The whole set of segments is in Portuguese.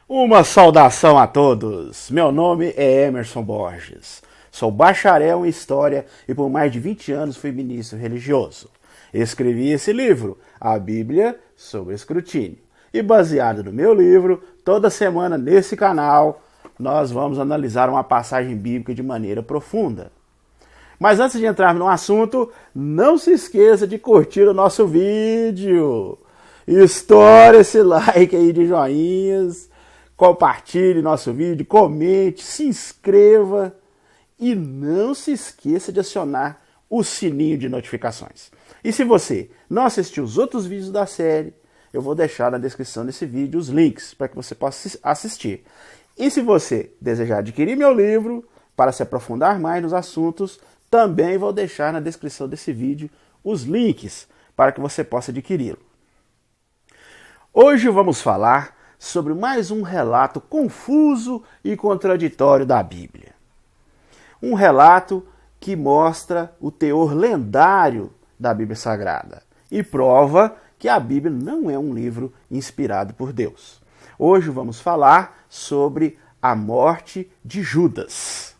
Uma saudação a todos! Meu nome é Emerson Borges. Sou bacharel em História e por mais de 20 anos fui ministro religioso. Escrevi esse livro, A Bíblia sob Escrutínio. E baseado no meu livro, toda semana nesse canal, nós vamos analisar uma passagem bíblica de maneira profunda. Mas antes de entrar no assunto, não se esqueça de curtir o nosso vídeo. Estoure esse like aí de joinhas, compartilhe nosso vídeo, comente, se inscreva e não se esqueça de acionar o sininho de notificações. E se você não assistiu os outros vídeos da série, eu vou deixar na descrição desse vídeo os links para que você possa assistir. E se você desejar adquirir meu livro para se aprofundar mais nos assuntos, também vou deixar na descrição desse vídeo os links para que você possa adquiri-lo. Hoje vamos falar sobre mais um relato confuso e contraditório da Bíblia. Um relato que mostra o teor lendário da Bíblia Sagrada e prova que a Bíblia não é um livro inspirado por Deus. Hoje vamos falar sobre a morte de Judas.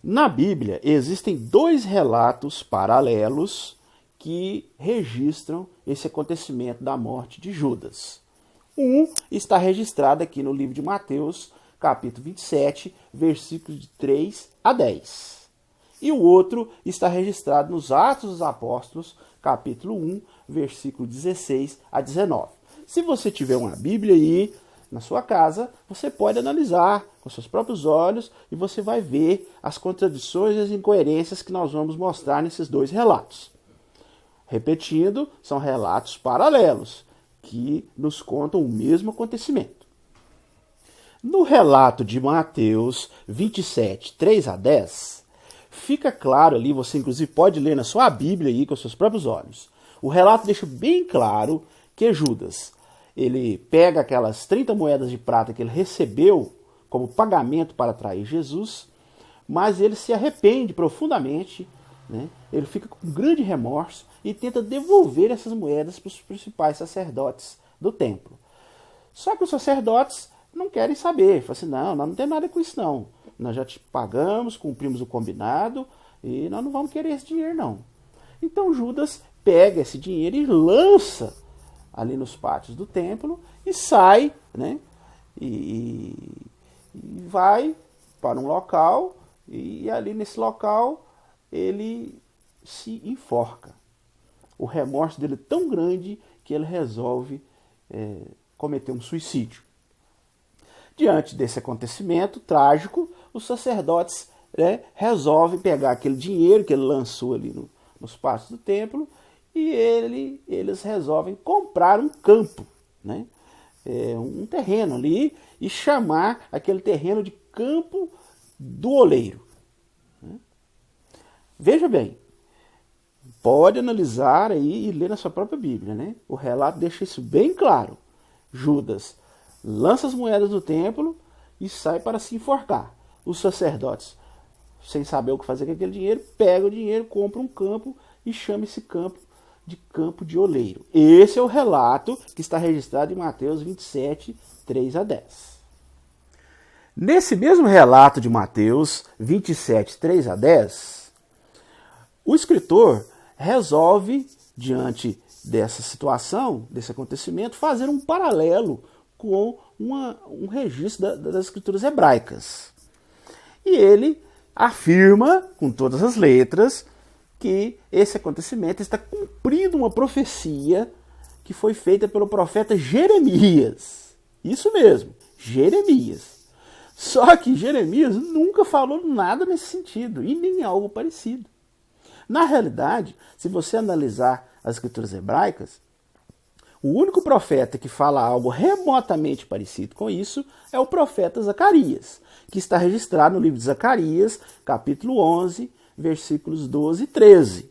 Na Bíblia existem dois relatos paralelos que registram esse acontecimento da morte de Judas. Um está registrado aqui no livro de Mateus, capítulo 27, versículos de 3 a 10. E o outro está registrado nos Atos dos Apóstolos, capítulo 1, versículo 16 a 19. Se você tiver uma Bíblia aí na sua casa, você pode analisar com seus próprios olhos e você vai ver as contradições e as incoerências que nós vamos mostrar nesses dois relatos. Repetindo, são relatos paralelos que nos contam o mesmo acontecimento. No relato de Mateus 27, 3 a 10, fica claro ali, você inclusive pode ler na sua Bíblia aí com seus próprios olhos. O relato deixa bem claro que Judas, ele pega aquelas 30 moedas de prata que ele recebeu como pagamento para trair Jesus, mas ele se arrepende profundamente, né? Ele fica com grande remorso e tenta devolver essas moedas para os principais sacerdotes do templo. Só que os sacerdotes não querem saber, falam assim, não, nós não temos nada com isso não, nós já te pagamos, cumprimos o combinado e nós não vamos querer esse dinheiro não. Então Judas pega esse dinheiro e lança ali nos pátios do templo e sai, né? E vai para um local e ali nesse local ele se enforca. O remorso dele é tão grande que ele resolve cometer um suicídio. Diante desse acontecimento trágico, os sacerdotes resolvem pegar aquele dinheiro que ele lançou ali nos pátios do templo e eles resolvem comprar um campo, né? Um terreno ali, e chamar aquele terreno de Campo do Oleiro. Né? Veja bem, pode analisar aí e ler na sua própria Bíblia, né? O relato deixa isso bem claro. Judas lança as moedas do templo e sai para se enforcar. Os sacerdotes, sem saber o que fazer com aquele dinheiro, pegam o dinheiro, compram um campo e chamam esse campo de Campo de Oleiro. Esse é o relato que está registrado em Mateus 27, 3 a 10. Nesse mesmo relato de Mateus 27, 3 a 10, o escritor resolve, diante dessa situação, desse acontecimento, fazer um paralelo com um registro das escrituras hebraicas. E ele afirma, com todas as letras, que esse acontecimento está cumprindo uma profecia que foi feita pelo profeta Jeremias. Isso mesmo, Jeremias. Só que Jeremias nunca falou nada nesse sentido e nem algo parecido. Na realidade, se você analisar as escrituras hebraicas, o único profeta que fala algo remotamente parecido com isso é o profeta Zacarias, que está registrado no livro de Zacarias, capítulo 11, versículos 12 e 13.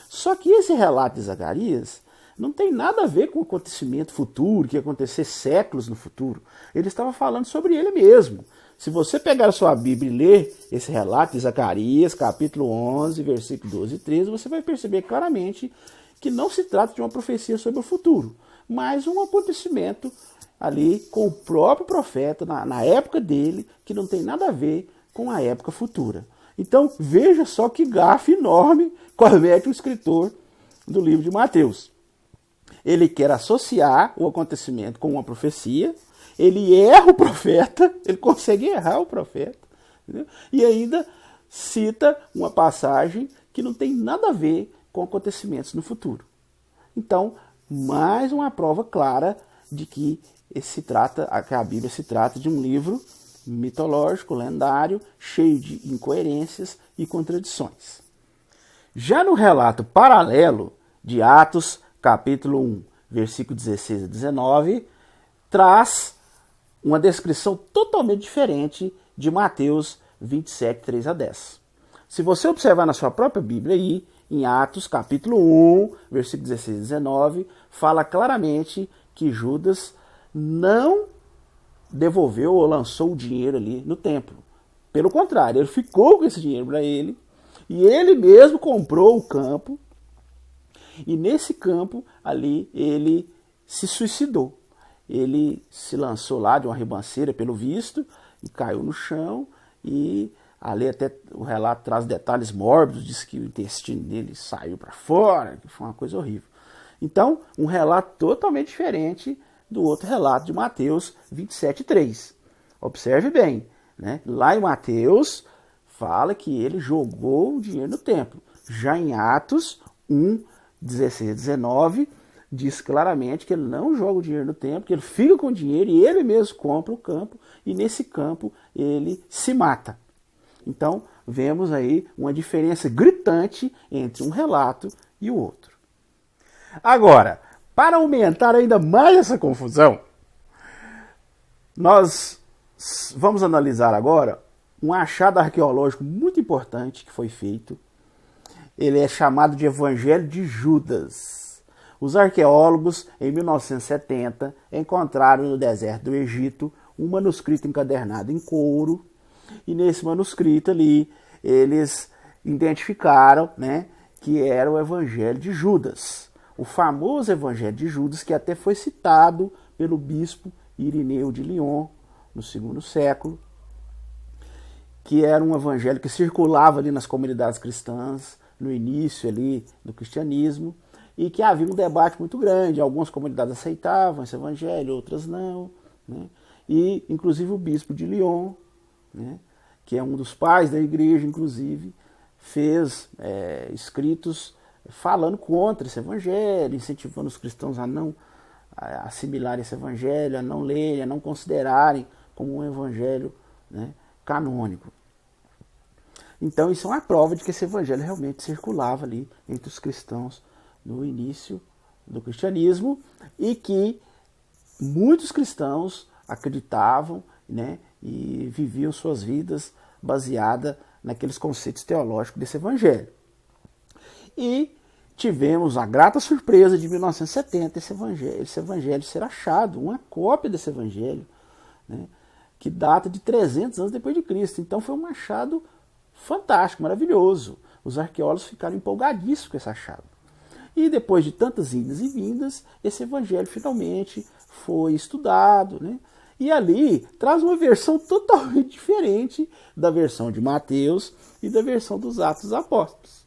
Só que esse relato de Zacarias não tem nada a ver com o acontecimento futuro, que ia acontecer séculos no futuro. Ele estava falando sobre ele mesmo. Se você pegar a sua Bíblia e ler esse relato de Zacarias, capítulo 11, versículo 12 e 13, você vai perceber claramente que não se trata de uma profecia sobre o futuro, mas um acontecimento ali com o próprio profeta, na época dele, que não tem nada a ver com a época futura. Então, veja só que gafe enorme comete o escritor do livro de Mateus. Ele quer associar o acontecimento com uma profecia, ele erra o profeta, ele consegue errar o profeta, entendeu? E ainda cita uma passagem que não tem nada a ver com acontecimentos no futuro. Então, mais uma prova clara de que a Bíblia se trata de um livro mitológico, lendário, cheio de incoerências e contradições. Já no relato paralelo de Atos, capítulo 1, versículo 16 a 19, traz uma descrição totalmente diferente de Mateus 27, 3 a 10. Se você observar na sua própria Bíblia aí, em Atos, capítulo 1, versículo 16 a 19, fala claramente que Judas não devolveu ou lançou o dinheiro ali no templo. Pelo contrário, ele ficou com esse dinheiro para ele, e ele mesmo comprou o campo, e nesse campo ali ele se suicidou. Ele se lançou lá de uma ribanceira, pelo visto, e caiu no chão, e ali até o relato traz detalhes mórbidos, diz que o intestino dele saiu para fora, que foi uma coisa horrível. Então, um relato totalmente diferente do outro relato de Mateus 27:3. Observe bem, né? Lá em Mateus fala que ele jogou o dinheiro no templo. Já em Atos 1, 16 a 19, diz claramente que ele não joga o dinheiro no templo, que ele fica com o dinheiro e ele mesmo compra o campo, e nesse campo ele se mata. Então, vemos aí uma diferença gritante entre um relato e o outro. Agora, para aumentar ainda mais essa confusão, nós vamos analisar agora um achado arqueológico muito importante que foi feito. Ele é chamado de Evangelho de Judas. Os arqueólogos, em 1970, encontraram no deserto do Egito um manuscrito encadernado em couro, e nesse manuscrito ali eles identificaram, né, que era o Evangelho de Judas. O famoso Evangelho de Judas, que até foi citado pelo bispo Irineu de Lyon, no segundo século, que era um evangelho que circulava ali nas comunidades cristãs, no início ali do cristianismo, e que havia um debate muito grande. Algumas comunidades aceitavam esse evangelho, outras não, né? E inclusive o bispo de Lyon, né, que é um dos pais da igreja, inclusive, fez escritos falando contra esse evangelho, incentivando os cristãos a não assimilarem esse evangelho, a não lerem, a não considerarem como um evangelho, né, canônico. Então isso é uma prova de que esse evangelho realmente circulava ali entre os cristãos no início do cristianismo, e que muitos cristãos acreditavam, né, e viviam suas vidas baseadas naqueles conceitos teológicos desse evangelho. E tivemos a grata surpresa de 1970 esse evangelho ser achado, uma cópia desse evangelho, né, que data de 300 anos depois de Cristo. Então foi um achado fantástico, maravilhoso. Os arqueólogos ficaram empolgadíssimos com esse achado. E depois de tantas idas e vindas, esse evangelho finalmente foi estudado, né? E ali traz uma versão totalmente diferente da versão de Mateus e da versão dos Atos dos Apóstolos.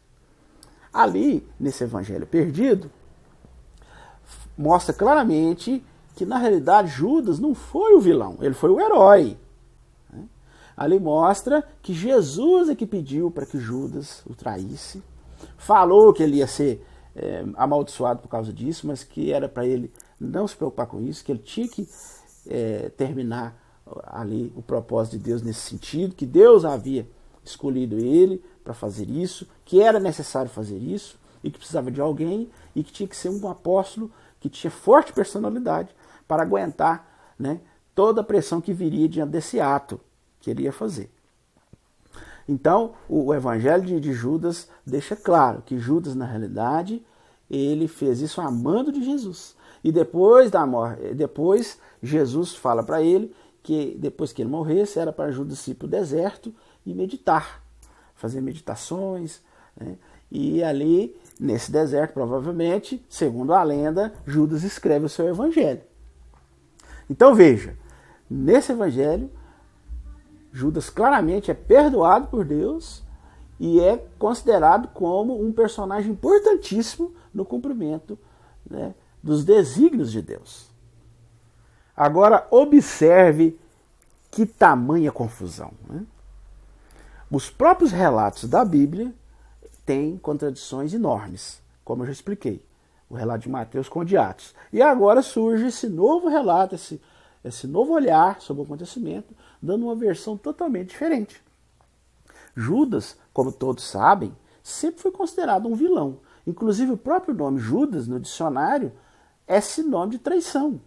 Ali, nesse evangelho perdido, mostra claramente que na realidade Judas não foi o vilão, ele foi o herói. Ali mostra que Jesus é que pediu para que Judas o traísse, falou que ele ia ser amaldiçoado por causa disso, mas que era para ele não se preocupar com isso, que ele tinha que terminar ali o propósito de Deus nesse sentido, que Deus havia escolhido ele para fazer isso, que era necessário fazer isso, e que precisava de alguém, e que tinha que ser um apóstolo que tinha forte personalidade para aguentar, né, toda a pressão que viria diante desse ato que ele ia fazer. Então, o evangelho de Judas deixa claro que Judas, na realidade, ele fez isso amando de Jesus. E depois da morte, depois Jesus fala para ele que depois que ele morresse, era para Judas ir para o deserto e meditar, fazer meditações, né? E ali, nesse deserto, provavelmente, segundo a lenda, Judas escreve o seu evangelho. Então veja, nesse evangelho, Judas claramente é perdoado por Deus e é considerado como um personagem importantíssimo no cumprimento, né, dos desígnios de Deus. Agora observe que tamanha confusão, né? Os próprios relatos da Bíblia têm contradições enormes, como eu já expliquei. O relato de Mateus com o de Atos. E agora surge esse novo relato, esse novo olhar sobre o acontecimento, dando uma versão totalmente diferente. Judas, como todos sabem, sempre foi considerado um vilão. Inclusive o próprio nome Judas, no dicionário, é sinônimo de traição.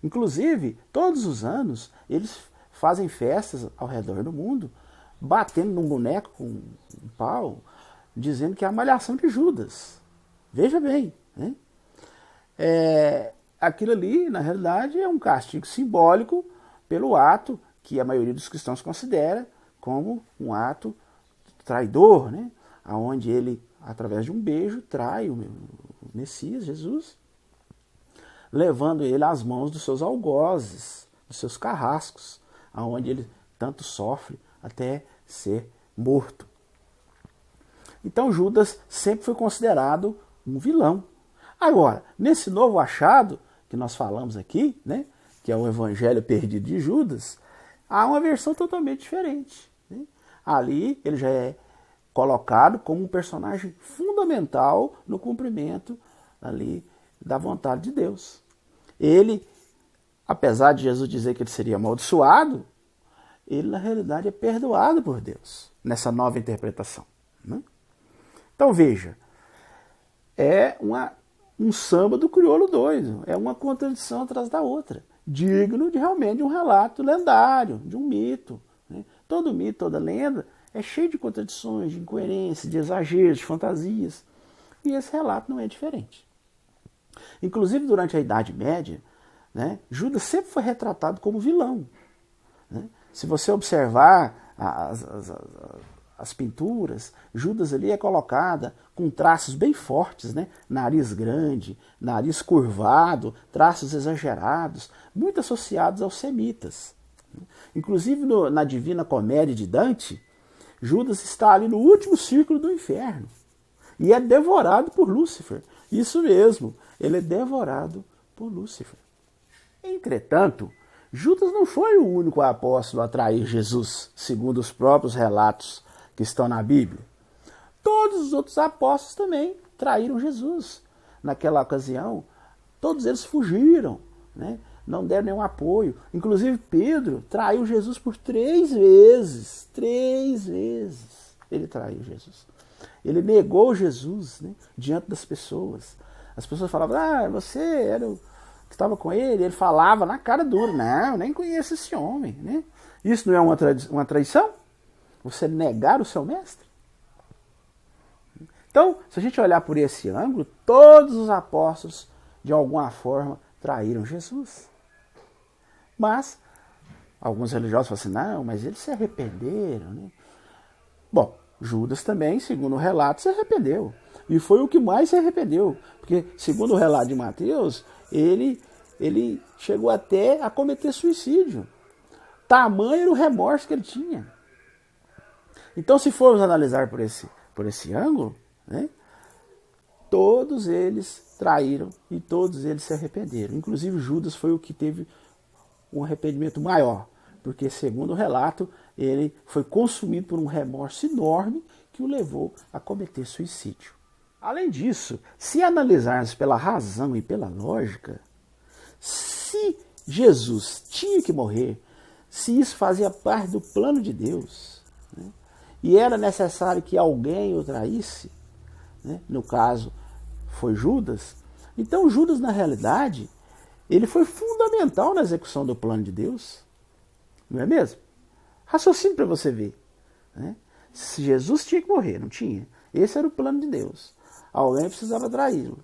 Inclusive, todos os anos, eles fazem festas ao redor do mundo, batendo num boneco com um pau, dizendo que é a malhação de Judas. Veja bem, né? Aquilo ali, na realidade, é um castigo simbólico pelo ato que a maioria dos cristãos considera como um ato traidor, né? Onde ele, através de um beijo, trai o Messias, Jesus, levando ele às mãos dos seus algozes, dos seus carrascos, aonde ele tanto sofre até ser morto. Então Judas sempre foi considerado um vilão. Agora, nesse novo achado que nós falamos aqui, né, que é o Evangelho Perdido de Judas, há uma versão totalmente diferente, né? Ali ele já é colocado como um personagem fundamental no cumprimento ali da vontade de Deus. Ele, apesar de Jesus dizer que ele seria amaldiçoado, ele na realidade é perdoado por Deus, nessa nova interpretação, né? Então veja, é um samba do crioulo doido, é uma contradição atrás da outra, digno de realmente um relato lendário, de um mito, né? Todo mito, toda lenda é cheio de contradições, de incoerências, de exageros, de fantasias, e esse relato não é diferente. Inclusive durante a Idade Média, né, Judas sempre foi retratado como vilão, né? Se você observar as pinturas, Judas ali é colocada com traços bem fortes, né? Nariz grande, nariz curvado, traços exagerados, muito associados aos semitas. Inclusive na Divina Comédia de Dante, Judas está ali no último círculo do inferno e é devorado por Lúcifer. Isso mesmo, ele é devorado por Lúcifer. Entretanto, Judas não foi o único apóstolo a trair Jesus, segundo os próprios relatos que estão na Bíblia. Todos os outros apóstolos também traíram Jesus. Naquela ocasião, todos eles fugiram, né? Não deram nenhum apoio. Inclusive Pedro traiu Jesus por 3 vezes. 3 vezes ele traiu Jesus. Ele negou Jesus, né, diante das pessoas. As pessoas falavam, você era o que estava com ele. Ele falava na cara dura, não, eu nem conheço esse homem, né? Isso não é uma traição? Você negar o seu mestre? Então, se a gente olhar por esse ângulo, todos os apóstolos, de alguma forma, traíram Jesus. Mas, alguns religiosos falam assim, não, mas eles se arrependeram, né? Bom, Judas também, segundo o relato, se arrependeu. E foi o que mais se arrependeu. Porque, segundo o relato de Mateus, ele chegou até a cometer suicídio. Tamanho era o remorso que ele tinha. Então, se formos analisar por esse ângulo, né, todos eles traíram e todos eles se arrependeram. Inclusive Judas foi o que teve um arrependimento maior, porque segundo o relato, ele foi consumido por um remorso enorme que o levou a cometer suicídio. Além disso, se analisarmos pela razão e pela lógica, se Jesus tinha que morrer, se isso fazia parte do plano de Deus, né, e era necessário que alguém o traísse, né, no caso foi Judas, então Judas na realidade ele foi fundamental na execução do plano de Deus, não é mesmo? Raciocínio para você ver, né? Se Jesus tinha que morrer, não tinha, esse era o plano de Deus, alguém precisava traí-lo.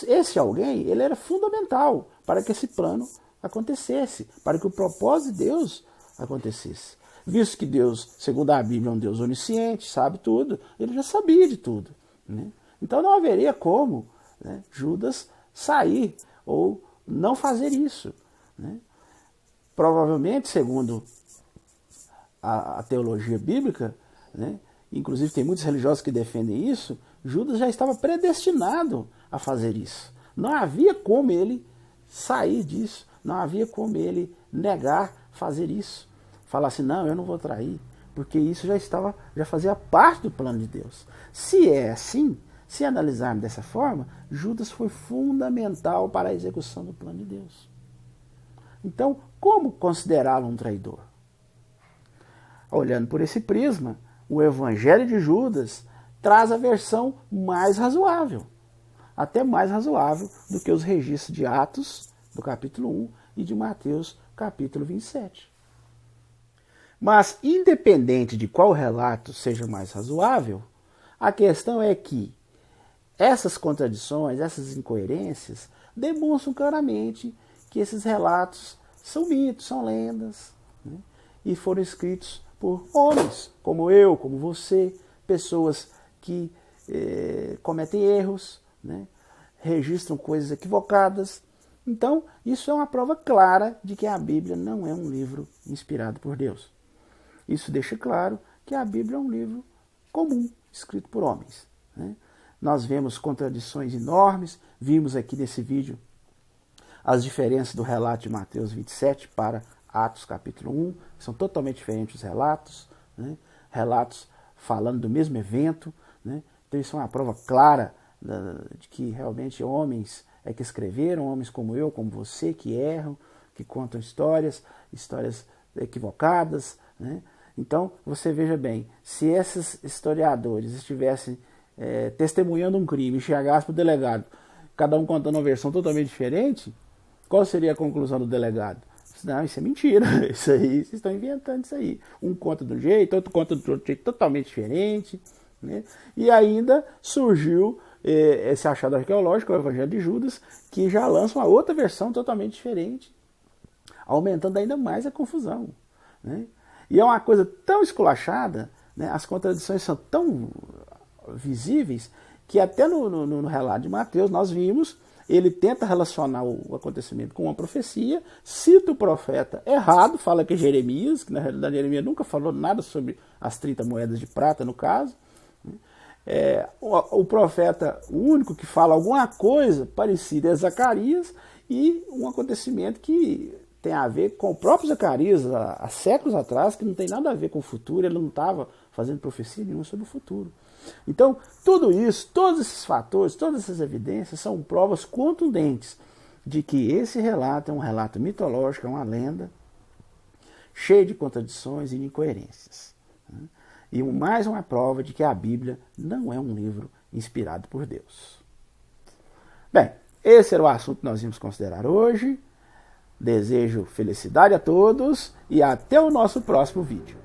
Esse alguém, ele era fundamental para que esse plano acontecesse, para que o propósito de Deus acontecesse. Visto que Deus, segundo a Bíblia, é um Deus onisciente, sabe tudo, ele já sabia de tudo. Né? Então não haveria como, né, Judas sair ou não fazer isso. Né? Provavelmente, segundo a teologia bíblica, né, inclusive tem muitos religiosos que defendem isso, Judas já estava predestinado a fazer isso. Não havia como ele sair disso, não havia como ele negar fazer isso. Falar assim, não, eu não vou trair, porque isso já fazia parte do plano de Deus. Se é assim, se analisarmos dessa forma, Judas foi fundamental para a execução do plano de Deus. Então, como considerá-lo um traidor? Olhando por esse prisma, o Evangelho de Judas traz a versão mais razoável, até mais razoável do que os registros de Atos, do capítulo 1, e de Mateus, capítulo 27. Mas, independente de qual relato seja mais razoável, a questão é que essas contradições, essas incoerências, demonstram claramente que esses relatos são mitos, são lendas, né? E foram escritos por homens, como eu, como você, pessoas que cometem erros, né? Registram coisas equivocadas. Então, isso é uma prova clara de que a Bíblia não é um livro inspirado por Deus. Isso deixa claro que a Bíblia é um livro comum, escrito por homens. Né? Nós vemos contradições enormes, vimos aqui nesse vídeo as diferenças do relato de Mateus 27 para Atos capítulo 1, são totalmente diferentes os relatos, né? Relatos falando do mesmo evento, né? Então isso é uma prova clara de que realmente homens é que escreveram, homens como eu, como você, que erram, que contam histórias equivocadas, né? Então você veja bem, se esses historiadores estivessem testemunhando um crime e chegassem para o delegado, cada um contando uma versão totalmente diferente, qual seria a conclusão do delegado? Não, isso é mentira, isso aí, vocês estão inventando isso aí. Um conta de um jeito, outro conta de outro jeito totalmente diferente. Né? E ainda surgiu esse achado arqueológico, o Evangelho de Judas, que já lança uma outra versão totalmente diferente, aumentando ainda mais a confusão. Né? E é uma coisa tão esculachada, né? As contradições são tão visíveis, que até no relato de Mateus nós vimos, ele tenta relacionar o acontecimento com uma profecia, cita o profeta errado, fala que é Jeremias, que na realidade Jeremias nunca falou nada sobre as 30 moedas de prata, no caso. O profeta, o único que fala alguma coisa parecida é Zacarias, e um acontecimento que tem a ver com o próprio Zacarias, há séculos atrás, que não tem nada a ver com o futuro, ele não estava fazendo profecia nenhuma sobre o futuro. Então, tudo isso, todos esses fatores, todas essas evidências são provas contundentes de que esse relato é um relato mitológico, é uma lenda, cheio de contradições e incoerências. E mais uma prova de que a Bíblia não é um livro inspirado por Deus. Bem, esse era o assunto que nós íamos considerar hoje. Desejo felicidade a todos e até o nosso próximo vídeo.